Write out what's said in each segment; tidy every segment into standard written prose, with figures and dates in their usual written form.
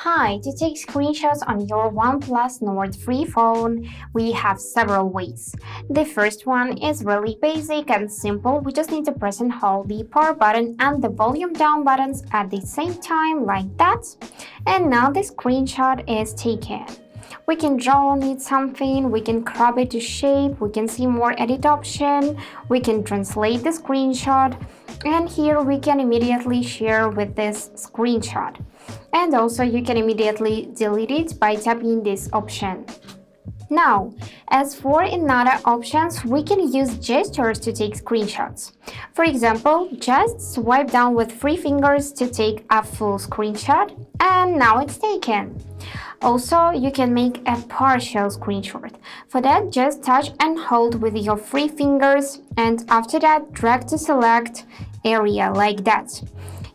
Hi, to take screenshots on your OnePlus Nord free phone, we have several ways. The first one is really basic and simple. We just need to press and hold the power button and the volume down buttons at the same time like that. And now the screenshot is taken. We can draw on it something, we can crop it to shape, we can see more edit option, we can translate the screenshot, and here we can immediately share with this screenshot. And also you can immediately delete it by tapping this option. Now, as for another options, we can use gestures to take screenshots. For example, just swipe down with 3 fingers to take a full screenshot, and now it's taken. Also, you can make a partial screenshot. For that, just touch and hold with your 3 fingers, and after that, drag to select area like that.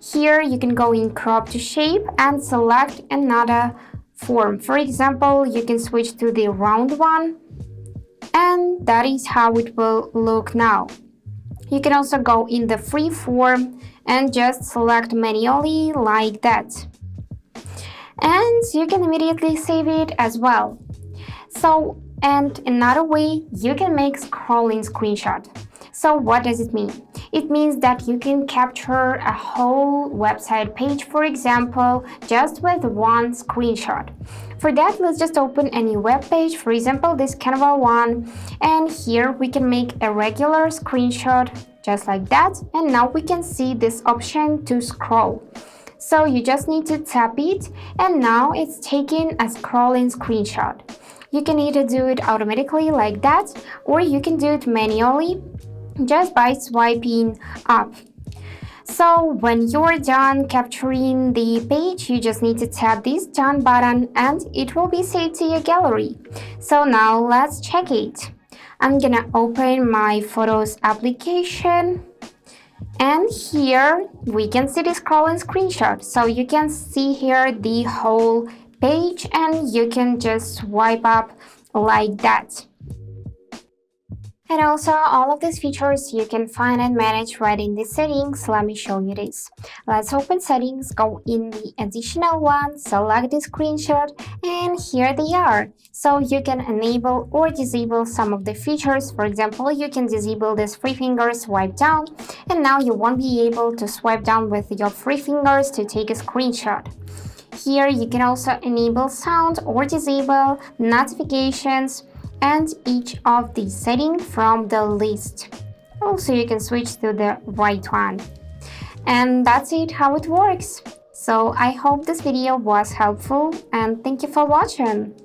Here, you can go in crop to shape and select another form. For example, you can switch to the round one, and that is how it will look now. You can also go in the free form and just select manually like that. And you can immediately save it as well. And another way, you can make scrolling screenshot. So what does it mean? It means that you can capture a whole website page, for example, just with one screenshot. For that, let's just open a new web page, for example, this Canva one, and here we can make a regular screenshot just like that, and now we can see this option to scroll. So you just need to tap it, and now it's taking a scrolling screenshot. You can either do it automatically like that, or you can do it manually just by swiping up. So when you're done capturing the page, you just need to tap this done button and it will be saved to your gallery. So now let's check it. I'm gonna open my Photos application. And here we can see the scrolling screenshot. So you can see here the whole page and you can just swipe up like that. And also all of these features you can find and manage right in the settings. Let me show you this. Let's open settings, go in the additional one, select the screenshot, and here they are. So you can enable or disable some of the features. For example, you can disable this 3 fingers swipe down, and now you won't be able to swipe down with your 3 fingers to take a screenshot. Here you can also enable sound or disable notifications and each of these settings from the list. Also, you can switch to the right one. And that's it, how it works. So I hope this video was helpful and thank you for watching.